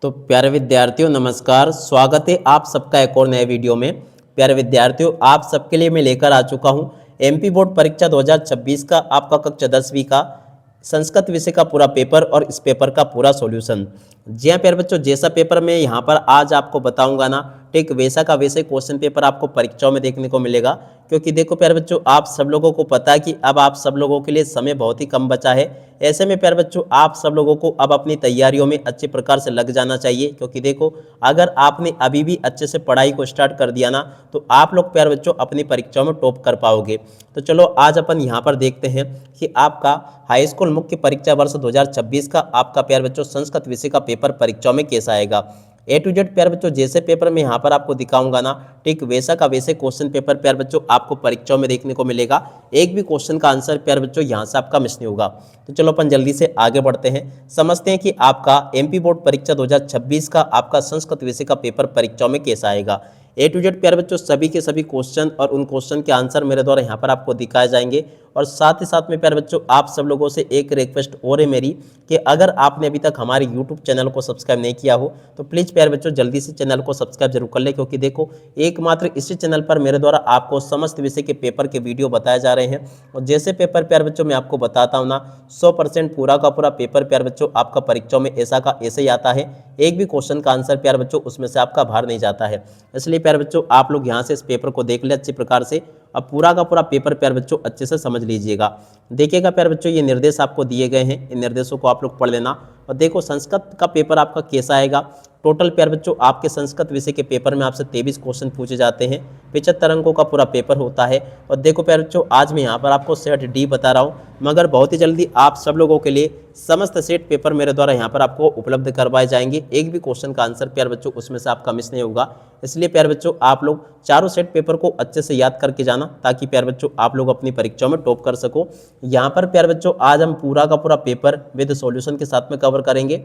तो प्यारे विद्यार्थियों नमस्कार, स्वागत है आप सबका एक और नए वीडियो में। प्यारे विद्यार्थियों, आप सबके लिए मैं लेकर आ चुका हूं एमपी बोर्ड परीक्षा 2026 का आपका कक्षा 10वीं का संस्कृत विषय का पूरा पेपर और इस पेपर का पूरा सॉल्यूशन। जी हाँ प्यारे बच्चों, जैसा पेपर मैं यहाँ पर आज आपको बताऊंगा ना, ठीक वैसा का वैसे क्वेश्चन पेपर आपको परीक्षाओं में देखने को मिलेगा। क्योंकि देखो प्यारे बच्चों, आप सब लोगों को पता है कि अब आप सब लोगों के लिए समय बहुत ही कम बचा है। ऐसे में प्यारे बच्चों, आप सब लोगों को अब अपनी तैयारियों में अच्छे प्रकार से लग जाना चाहिए। क्योंकि देखो, अगर आपने अभी भी अच्छे से पढ़ाई को स्टार्ट कर दिया ना, तो आप लोग प्यारे बच्चों अपनी परीक्षाओं में टॉप कर पाओगे। तो चलो आज अपन यहाँ पर देखते हैं कि आपका हाई स्कूल मुख्य परीक्षा वर्ष 2026 का आपका प्यारे बच्चों संस्कृत विषय का पेपर परीक्षाओं में कैसा आएगा। ए टू जेड प्यारे बच्चों, जैसे पेपर में यहाँ पर आपको दिखाऊंगा ना, ठीक वैसा का वैसे क्वेश्चन पेपर प्यारे बच्चों आपको परीक्षाओं में देखने को मिलेगा। एक भी क्वेश्चन का आंसर प्यारे बच्चों यहाँ से आपका मिस नहीं होगा। तो चलो अपन जल्दी से आगे बढ़ते हैं, समझते हैं कि आपका एमपी बोर्ड परीक्षा 2026 का आपका संस्कृत विषय का पेपर परीक्षाओं में कैसा आएगा। ए टू जेड प्यारे बच्चों सभी के सभी क्वेश्चन और उन क्वेश्चन के आंसर मेरे द्वारा यहाँ पर आपको दिखाए जाएंगे। और साथ ही साथ में प्यारे बच्चों आप सब लोगों से एक रिक्वेस्ट और है मेरी कि अगर आपने अभी तक हमारे यूट्यूब चैनल को सब्सक्राइब नहीं किया हो तो प्लीज़ प्यारे बच्चों जल्दी से चैनल को सब्सक्राइब जरूर कर ले। क्योंकि देखो, एकमात्र इसी चैनल पर मेरे द्वारा आपको समस्त विषय के पेपर के वीडियो बताए जा रहे हैं। और जैसे पेपर प्यारे बच्चों मैं आपको बताता हूँ ना, 100% पूरा का पूरा पेपर प्यारे बच्चों आपका परीक्षाओं में ऐसा का ऐसे ही आता है। एक भी क्वेश्चन का आंसर प्यारे बच्चों उसमें से आपका बाहर नहीं जाता है। इसलिए प्यारे बच्चों आप लोग यहाँ से इस पेपर को देख ले अच्छी प्रकार से। अब पूरा का पूरा पेपर प्यारे बच्चों अच्छे से समझ लीजिएगा। देखिएगा प्यारे बच्चों, ये निर्देश आपको दिए गए हैं, इन निर्देशों को आप लोग पढ़ लेना। और देखो संस्कृत का पेपर आपका कैसा आएगा। टोटल प्यारे बच्चों आपके संस्कृत विषय के पेपर में आपसे 23 क्वेश्चन पूछे जाते हैं। 75 अंकों का पूरा पेपर होता है। और देखो प्यारे बच्चों, आज मैं यहाँ पर आपको सेट डी बता रहा हूँ, मगर बहुत ही जल्दी आप सब लोगों के लिए समस्त सेट पेपर मेरे द्वारा यहाँ पर आपको उपलब्ध करवाए जाएंगे। एक भी क्वेश्चन का आंसर प्यारे बच्चों उसमें से आपका मिस नहीं होगा। इसलिए प्यारे बच्चों आप लोग चारों सेट पेपर को अच्छे से याद करके जाना, ताकि प्यारे बच्चों आप लोग अपनी परीक्षाओं में टॉप कर सको। यहाँ पर प्यारे बच्चों आज हम पूरा का पूरा पेपर विद सॉल्यूशन के साथ में कवर करेंगे।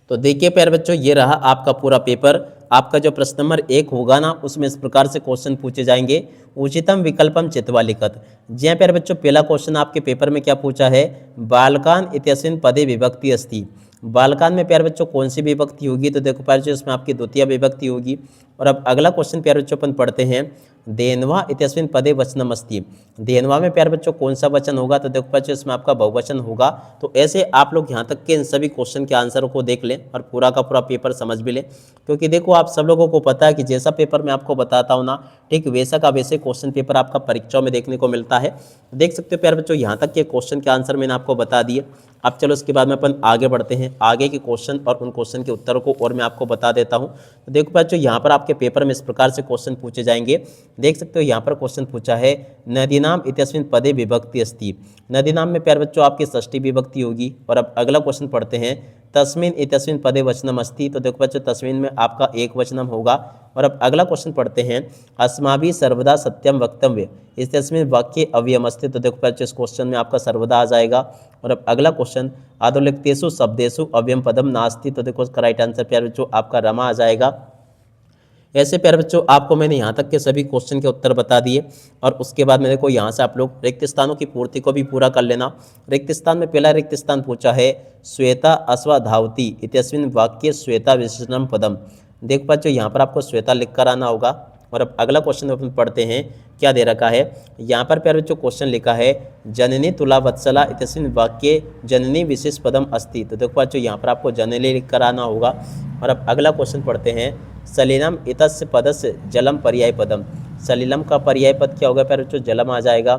तो देखिए प्यारे बच्चों, ये रहा आपका पूरा पेपर। आपका जो प्रश्न नंबर 1 होगा ना, उसमें इस प्रकार से क्वेश्चन पूछे जाएंगे। उचितम विकल्पम चित्वा लिखत। जी हाँ प्यारे बच्चों, पहला क्वेश्चन आपके पेपर में क्या पूछा है, बालकान इत्यस्मिन् पदे विभक्ति अस्ति। बालकान में प्यारे बच्चों कौन सी विभक्ति होगी, तो देखो प्यारे बच्चों इसमें आपकी द्वितीय विभक्ति होगी। और अब अगला क्वेश्चन प्यारे बच्चों अपन पढ़ते हैं, धेन्वा इत्यस्मिन् पदे वचनम अस्ति। धेन्वा में प्यारे बच्चों कौन सा वचन होगा, तो देखो बच्चों इसमें आपका बहुवचन होगा। तो ऐसे आप लोग यहाँ तक के इन सभी क्वेश्चन के आंसर को देख लें और पूरा का पूरा पेपर समझ भी लें। क्योंकि देखो आप सब लोगों को पता है कि जैसा पेपर मैं आपको बताता हूँ ना, ठीक वैसा का वैसे क्वेश्चन पेपर आपका परीक्षाओं में देखने को मिलता है। देख सकते हो प्यारे बच्चों, यहाँ तक के क्वेश्चन के आंसर मैंने आपको बता दिए। अब चलो इसके बाद में अपन आगे बढ़ते हैं, आगे के क्वेश्चन और उन क्वेश्चन के उत्तरों को और मैं आपको बता देता हूं। तो देखो बच्चों, यहाँ पर आपके पेपर में इस प्रकार से क्वेश्चन पूछे जाएंगे। देख सकते हो यहाँ पर क्वेश्चन पूछा है, नदीनाम इत्यस्मिन् पदे विभक्ति अस्ति। नदीनाम में प्यारे बच्चों आपकी षष्ठी विभक्ति होगी। और अब अगला क्वेश्चन पढ़ते हैं, तस्मिन् इत्यस्मिन् पदे वचनम अस्ति। तो देखो बच्चों तस्मिन् में आपका एक वचनम होगा। और अब अगला क्वेश्चन पढ़ते हैं, अस्माभिः सर्वदा सत्यम वक्तव्य इत्यस्मिन् वाक्ये अव्ययम अस्ति। तो देखो बच्चों इस क्वेश्चन में आपका सर्वदा आ जाएगा। और अब अगला क्वेश्चन, अधोलिखितेषु शब्देषु अव्ययम पदम नास्ति। तो देखो इसका राइट आंसर प्यारे बच्चों आपका रमा आ जाएगा। ऐसे प्यारे बच्चों आपको मैंने यहाँ तक के सभी क्वेश्चन के उत्तर बता दिए। और उसके बाद में देखो यहाँ से आप लोग रिक्त स्थानों की पूर्ति को भी पूरा कर लेना। रिक्त स्थान में पहला रिक्त स्थान पूछा है, श्वेता अश्वा धावती इत्यस्मिन् वाक्ये श्वेता विशेषणम पदम। देख बच्चों यहाँ पर आपको श्वेता लिख कर आना होगा। और अब अगला क्वेश्चन अपन पढ़ते हैं, क्या दे रखा है, यहाँ पर प्यारे बच्चों क्वेश्चन लिखा है, जननी तुला वत्सला इत्यस्मिन् वाक्ये जननी विशेष पदम अस्ति। तो देखो बच्चों यहाँ पर आपको जननी लिख कर आना होगा। और अब अगला क्वेश्चन पढ़ते हैं, सलिलम इतस्य पदस्य जलम पर्याय पदम। सलिलम का पर्याय पद क्या होगा प्यारे बच्चों, जलम आ जाएगा।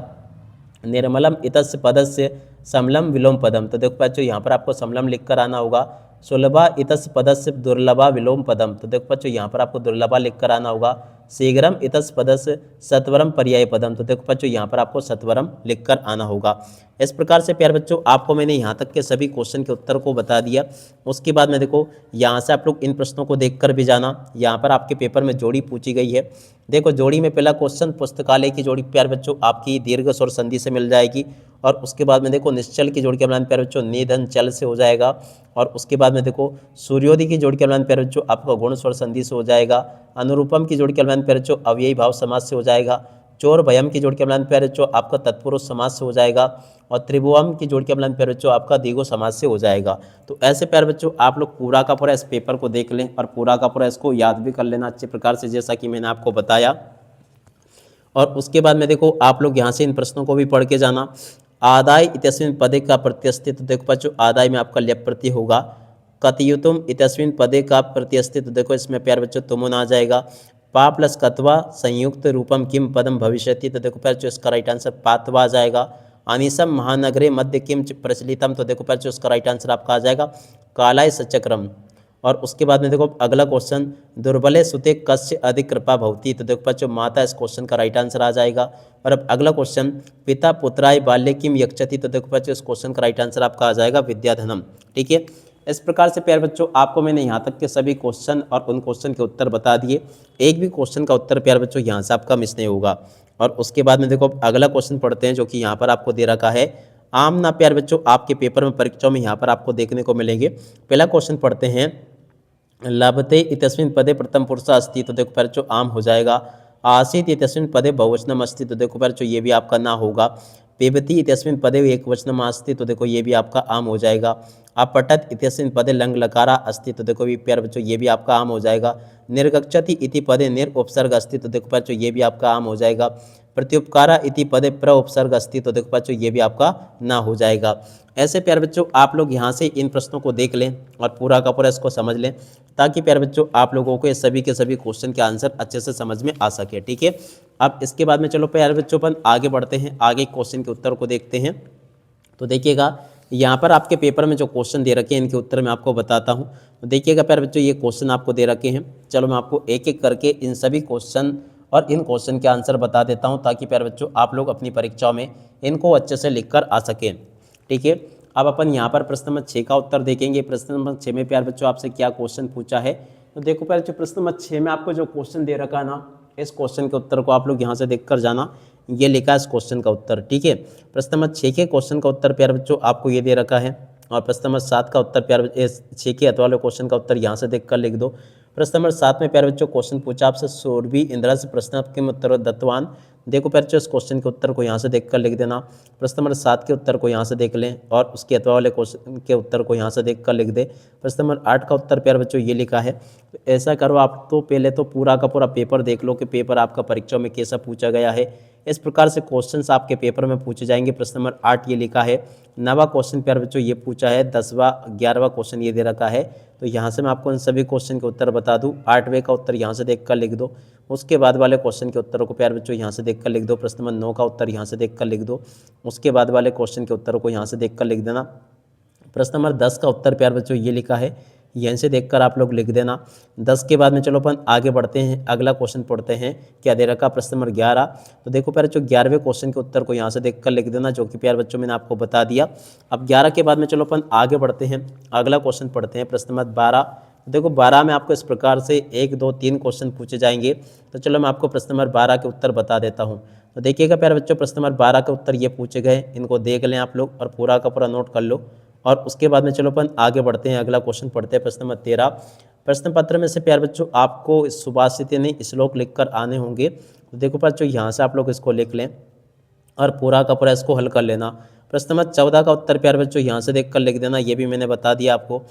निर्मलम इतस्य पदस्य समलम विलोम पदम। तो देखो बच्चों यहाँ पर आपको समलम लिख कर आना होगा। सुलभा इतस्य पदस्य दुर्लभा विलोम पदम। तो देखो बच्चों यहाँ पर आपको दुर्लभा लिख कर आना होगा। शीघ्रम इतस्य पदस्य सत्वरम पर्याय पदम। तो देखो बच्चों यहाँ पर आपको सत्वरम लिख कर आना होगा। इस प्रकार से प्यारे बच्चों आपको मैंने यहाँ तक के सभी क्वेश्चन के उत्तर को बता दिया। उसके बाद में देखो यहाँ से आप लोग इन प्रश्नों को देखकर भी जाना। यहाँ पर आपके पेपर में जोड़ी पूछी गई है। देखो जोड़ी में पहला क्वेश्चन, पुस्तकालय की जोड़ी प्यारे बच्चों आपकी दीर्घ स्वर संधि से मिल जाएगी। और उसके बाद में देखो निश्चल की जोड़ी का मिलान प्यारे बच्चों निधन चल से हो जाएगा। और उसके बाद में देखो सूर्योदय की जोड़ी का मिलान प्यारे बच्चों आपका गुण स्वर संधि से हो जाएगा। अनुरूपम की जोड़ी का मिलान प्यारे बच्चों अव्ययी भाव समास से हो जाएगा। चोर भयम की जोड़ के अम्लान प्यारे बच्चों आपका तत्पुरुष समाज से हो जाएगा, और त्रिभुवम की जोड़ के अम्लान प्यारे बच्चों आपका द्विगु समाज से हो जाएगा। तो ऐसे प्यारे बच्चों आप लोग पूरा का पूरा इस पेपर को देख लें और पूरा का पूरा इसको याद भी कर लेना अच्छे प्रकार से, जैसा कि मैंने आपको बताया। और उसके बाद में देखो आप लोग यहाँ से इन प्रश्नों को भी पढ़ के जाना। आदाय इत्यस्मिन् पदे का प्रत्यस्तित्व, देखो बच्चों आदाय में आपका ल्यप प्रत्यय होगा। कतयुतुम इत्यस्मिन् पदे का प्रत्यस्तित्व, देखो इसमें प्यार बच्चों तुमुन आ जाएगा। पा प्लस कत्वा संयुक्त रूपम किम पदम भविष्यति, तो देखो प्यार बच्चों इसका राइट आंसर पात्वा आ जाएगा। अनिसम महानगरे मध्य किम प्रचलितम, तो देखो प्यार बच्चों इसका राइट आंसर आपका आ जाएगा कालाय सचक्रम। और उसके बाद में देखो अगला क्वेश्चन, दुर्बले सुते कस्य अधिक कृपा भवती, तो देखो बच्चों माता इस क्वेश्चन का राइट आंसर आ जाएगा। और अब अगला क्वेश्चन, पिता पुत्राय बाल्य किम यक्षति, तो देखो बच्चों इस क्वेश्चन का राइट आंसर आपका आ जाएगा विद्याधनम। ठीक है, इस प्रकार से प्यारे बच्चों आपको मैंने यहाँ तक के सभी क्वेश्चन और उन क्वेश्चन के उत्तर बता दिए। एक भी क्वेश्चन का उत्तर प्यारे बच्चों यहाँ से आपका मिस नहीं होगा। और उसके बाद में देखो अगला क्वेश्चन पढ़ते हैं जो कि यहाँ पर आपको दे रखा है। आम ना प्यारे बच्चों आपके पेपर में परीक्षाओं में यहाँ पर आपको देखने को मिलेंगे। पहला क्वेश्चन पढ़ते हैं, लभते इत्यस्मिन् पदे प्रथम पुरुष अस्ति, तो देखो बच्चों आम हो जाएगा। आसीत इत्यस्मिन् पदे बहुवचनम अस्ति, तो देखो बच्चों ये भी आपका ना होगा। पिबति इत्यस्मिन् पदे एकवचनम अस्ति, तो देखो ये भी आपका आम हो जाएगा। अपठत इत्यस्मिन् पदे लंग लकारा अस्ति, तो देखो भी प्यारे बच्चों ये भी आपका आम हो जाएगा। निर्गच्छति इति पदे निर उपसर्ग अस्ति, तो देखो बच्चों ये भी आपका आम हो जाएगा। प्रत्युपकारा इति पदे प्र उपसर्ग अस्ति, तो देखो बच्चों ये भी आपका ना हो जाएगा। ऐसे प्यारे बच्चों आप लोग यहाँ से इन प्रश्नों को देख लें और पूरा का पूरा इसको समझ लें, ताकि प्यारे बच्चों आप लोगों को ये सभी के सभी क्वेश्चन के आंसर अच्छे से समझ में आ सके। ठीक है, अब इसके बाद में चलो प्यारे बच्चों अपन आगे बढ़ते हैं, आगे क्वेश्चन के उत्तर को देखते हैं। तो देखिएगा यहाँ पर आपके पेपर में जो क्वेश्चन दे रखे हैं इनके उत्तर मैं आपको बताता हूँ। तो देखिएगा प्यारे बच्चों ये क्वेश्चन आपको दे रखे हैं, चलो मैं आपको एक एक करके इन सभी क्वेश्चन और इन क्वेश्चन के आंसर बता देता हूँ, ताकि प्यारे बच्चों आप लोग अपनी परीक्षाओं में इनको अच्छे से लिख कर आ सकें। ठीक है, अब अपन यहाँ पर प्रश्न नंबर 6 का उत्तर देखेंगे। प्रश्न नंबर 6 में प्यारे बच्चों आपसे क्या क्वेश्चन पूछा है, तो देखो प्यारे बच्चों प्रश्न नंबर 6 में आपको जो क्वेश्चन दे रखा है ना, इस क्वेश्चन के उत्तर को आप लोग यहाँ से देख कर जाना। ये लिखा है इस क्वेश्चन का उत्तर। ठीक है, प्रश्न नंबर 6 के क्वेश्चन का उत्तर प्यारे बच्चों आपको ये दे रखा है, और प्रश्न नंबर 7 का उत्तर प्यारे 6 के अथवा वाले क्वेश्चन का उत्तर यहाँ से देख कर लिख दो। प्रश्न नंबर 7 में प्यारे बच्चों क्वेश्चन पूछा आपसे, सोरभी इंद्रस प्रश्न किम उत्तर दत्तवान, देखो प्यारे बच्चों इस क्वेश्चन के उत्तर को यहाँ से देख कर लिख देना। प्रश्न नंबर 7 के उत्तर को यहाँ से देख लें और उसके अथवा वाले क्वेश्चन के उत्तर को यहाँ से देख कर लिख दे। प्रश्न नंबर 8 का उत्तर प्यारे बच्चों ये लिखा है। तो ऐसा करो आप तो पहले तो पूरा का पूरा पेपर देख लो कि पेपर आपका परीक्षा में कैसा पूछा गया है। इस प्रकार से क्वेश्चंस आपके पेपर में पूछे जाएंगे। प्रश्न नंबर 8 ये लिखा है। 9वां क्वेश्चन प्यारे बच्चों ये पूछा है। 10वां 11वां क्वेश्चन ये दे रखा है। तो यहाँ से मैं आपको इन सभी क्वेश्चन के उत्तर बता दूँ। 8वें का उत्तर यहाँ से देख कर लिख दो। उसके बाद वाले क्वेश्चन के उत्तरों को प्यारे बच्चों यहाँ से देख कर लिख दो। प्रश्न नंबर 9 का उत्तर यहाँ से देख कर लिख दो। उसके बाद वाले क्वेश्चन के उत्तरों को यहाँ से देख कर लिख देना। प्रश्न नंबर 10 का उत्तर प्यारे बच्चों ये लिखा है, यहीं से देखकर आप लोग लिख देना। 10 के बाद में चलो अपन आगे बढ़ते हैं, अगला क्वेश्चन पढ़ते हैं। क्या दे रखा प्रश्न नंबर 11। तो देखो प्यारे बच्चों 11वें क्वेश्चन के उत्तर को यहाँ से देखकर लिख देना, जो कि प्यारे बच्चों मैंने आपको बता दिया। अब 11 के बाद में चलो अपन आगे बढ़ते हैं, अगला क्वेश्चन पढ़ते हैं। प्रश्न नंबर 12। देखो 12 में आपको इस प्रकार से 1 2 3 क्वेश्चन पूछे जाएंगे। तो चलो मैं आपको प्रश्न नंबर 12 के उत्तर बता देता हूँ। तो देखिएगा प्यारे बच्चों प्रश्न नंबर 12 के उत्तर ये पूछे गए, इनको देख लें आप लोग और पूरा का पूरा नोट कर लो। और उसके बाद में चलो अपन आगे बढ़ते हैं, अगला क्वेश्चन पढ़ते हैं। प्रश्न नंबर 13। प्रश्न पत्र में से प्यारे बच्चों आपको सुभाषित यानी श्लोक लिखकर आने होंगे। तो देखो बच्चों यहाँ से आप लोग इसको लिख लें और पूरा का पूरा इसको हल कर लेना। प्रश्न नंबर 14 का उत्तर प्यारे बच्चों यहाँ से देख कर लिख देना, ये भी मैंने बता दिया आपको।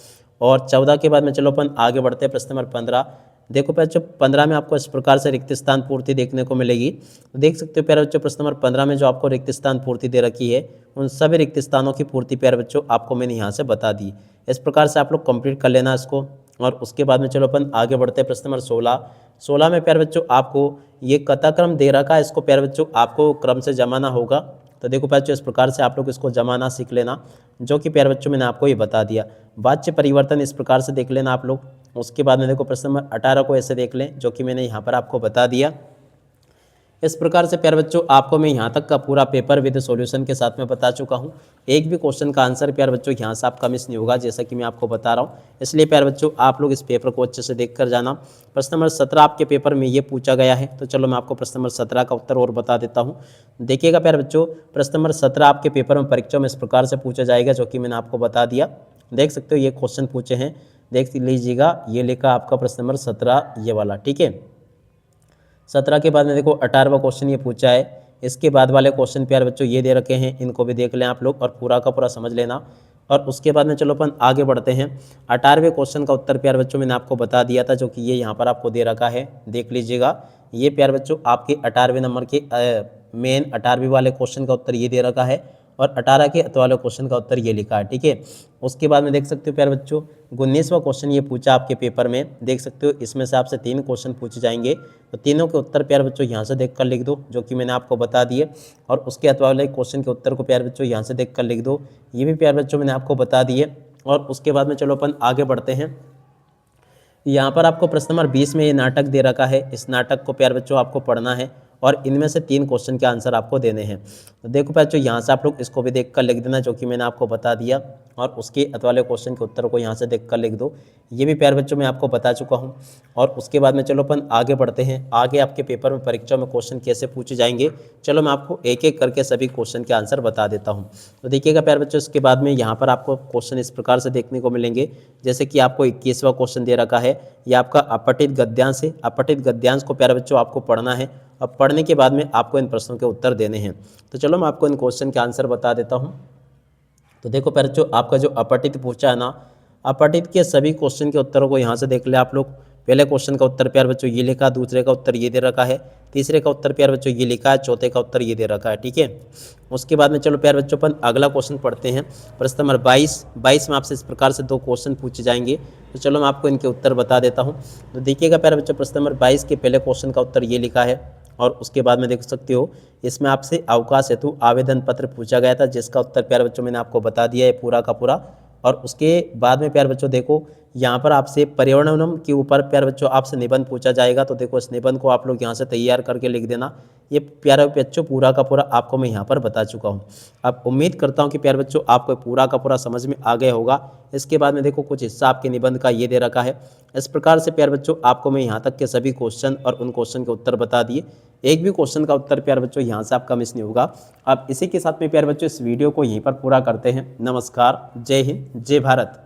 और 14 के बाद में चलो अपन आगे बढ़ते हैं। प्रश्न नंबर 15। देखो बच्चों 15 में आपको इस प्रकार से रिक्त स्थान पूर्ति देखने को मिलेगी। तो देख सकते हो प्यारे बच्चों प्रश्न नंबर 15 में जो आपको रिक्त स्थान पूर्ति दे रखी है, उन सभी रिक्त स्थानों की पूर्ति प्यारे बच्चों आपको मैंने यहाँ से बता दी। इस प्रकार से आप लोग कंप्लीट कर लेना इसको। और उसके बाद में चलो अपन आगे बढ़ते हैं। प्रश्न नंबर 16। 16 में प्यारे बच्चों आपको ये कथाक्रम दे रखा है, इसको प्यारे बच्चों आपको क्रम से जमाना होगा। तो देखो बच्चों इस प्रकार से आप लोग इसको जमाना सीख लेना, जो कि प्यारे बच्चों मैंने आपको ये बता दिया। वाच्य परिवर्तन इस प्रकार से देख लेना आप लोग। उसके बाद में देखो प्रश्न नंबर 18 को ऐसे देख लें, जो कि मैंने यहाँ पर आपको बता दिया। इस प्रकार से प्यारे बच्चों आपको मैं यहाँ तक का पूरा पेपर विद सॉल्यूशन के साथ में बता चुका हूँ। एक भी क्वेश्चन का आंसर प्यारे बच्चों यहाँ से आपका मिस नहीं होगा, जैसा कि मैं आपको बता रहा हूँ। इसलिए प्यारे बच्चों आप लोग इस पेपर को अच्छे से देख कर जाना। प्रश्न नंबर 17 आपके पेपर में ये पूछा गया है। तो चलो मैं आपको प्रश्न नंबर 17 का उत्तर और बता देता हूँ। देखिएगा प्यारे बच्चों प्रश्न नंबर 17 आपके पेपर में परीक्षा में इस प्रकार से पूछा जाएगा, जो कि मैंने आपको बता दिया। देख सकते हो ये क्वेश्चन पूछे हैं, देख लीजिएगा। ये लिखा आपका प्रश्न नंबर 17 ये वाला, ठीक है। 17 के बाद में देखो 18वां क्वेश्चन ये पूछा है। इसके बाद वाले क्वेश्चन प्यारे बच्चों ये दे रखे हैं, इनको भी देख लें आप लोग और पूरा का पूरा समझ लेना। और उसके बाद में चलो अपन आगे बढ़ते हैं। 18वें क्वेश्चन का उत्तर प्यारे बच्चों मैंने आपको बता दिया था, जो कि ये यहाँ पर आपको दे रखा है, देख लीजिएगा। ये प्यारे बच्चों आपके 18वें नंबर के मेन 18वीं वाले क्वेश्चन का उत्तर ये दे रखा है और 18 के अंत वाले क्वेश्चन का उत्तर ये लिखा है, ठीक है। उसके बाद में देख सकते हो प्यारे बच्चों 19वां क्वेश्चन ये पूछा आपके पेपर में, देख सकते हो। इसमें से आपसे 3 क्वेश्चन पूछे जाएंगे, तो तीनों के उत्तर प्यारे बच्चों यहाँ से देख कर लिख दो, जो कि मैंने आपको बता दिए। और उसके अंत वाले क्वेश्चन के उत्तर को प्यारे बच्चों यहाँ से देख कर लिख दो, ये भी प्यारे बच्चों मैंने आपको बता दिए। और उसके बाद में चलो अपन आगे बढ़ते हैं। यहाँ पर आपको प्रश्न नंबर 20 में ये नाटक दे रखा है। इस नाटक को प्यारे बच्चों आपको पढ़ना है और इनमें से 3 क्वेश्चन के आंसर आपको देने हैं। तो देखो बच्चों यहाँ से आप लोग इसको भी देख कर लिख देना, जो कि मैंने आपको बता दिया। और उसके अंत वाले क्वेश्चन के उत्तर को यहाँ से देख कर लिख दो, ये भी प्यारे बच्चों मैं आपको बता चुका हूँ। और उसके बाद में चलो अपन आगे बढ़ते हैं। आगे आपके पेपर में परीक्षा में क्वेश्चन कैसे पूछे जाएंगे, चलो मैं आपको एक एक करके सभी क्वेश्चन के आंसर बता देता हूँ। तो देखिएगा प्यारे बच्चों, इसके बाद में यहाँ पर आपको क्वेश्चन इस प्रकार से देखने को मिलेंगे, जैसे कि आपको 21वां क्वेश्चन दे रखा है, ये आपका अपठित गद्यांश है। अपठित गद्यांश को प्यारे बच्चों आपको पढ़ना है। अब पढ़ने के बाद में आपको इन प्रश्नों के उत्तर देने हैं। तो चलो मैं आपको इन क्वेश्चन के आंसर बता देता हूँ। तो देखो प्यारे बच्चों, आपका जो अपठित पूछा है ना, अपठित के सभी क्वेश्चन के उत्तरों को यहाँ से देख ले आप लोग। पहले क्वेश्चन का उत्तर प्यारे बच्चों ये लिखा, दूसरे का उत्तर ये दे रखा है, तीसरे का उत्तर प्यारे बच्चों ये लिखा है, चौथे का उत्तर ये दे रखा है, ठीक है। उसके बाद में चलो प्यारे बच्चों अपन अगला क्वेश्चन पढ़ते हैं। प्रश्न नंबर 22 में आपसे इस प्रकार से 2 क्वेश्चन पूछे जाएंगे। तो चलो मैं आपको इनके उत्तर बता देता हूँ। तो देखिएगा प्यारे बच्चों, प्रश्न नंबर 22 के पहले क्वेश्चन का उत्तर ये लिखा है और उसके बाद में देख सकते हो इसमें आपसे अवकाश हेतु आवेदन पत्र पूछा गया था, जिसका उत्तर प्यारे बच्चों मैंने आपको बता दिया है पूरा का पूरा। और उसके बाद में प्यारे बच्चों देखो यहाँ पर आपसे पर्यावरणम के ऊपर प्यारे बच्चों आपसे निबंध पूछा जाएगा। तो देखो इस निबंध को आप लोग यहाँ से तैयार करके लिख देना। ये प्यारे बच्चों पूरा का पूरा आपको मैं यहाँ पर बता चुका हूँ। अब उम्मीद करता हूँ कि प्यारे बच्चों आपको पूरा का पूरा समझ में आ गया होगा। इसके बाद में देखो कुछ हिस्सा आपके निबंध का ये दे रखा है। इस प्रकार से प्यारे बच्चों आपको मैं यहाँ तक के सभी क्वेश्चन और उन क्वेश्चन के उत्तर बता दिए। एक भी क्वेश्चन का उत्तर प्यारे बच्चों यहाँ से आपका मिस नहीं होगा। अब इसी के साथ में प्यारे बच्चों इस वीडियो को यहीं पर पूरा करते हैं। नमस्कार, जय हिंद, जय भारत।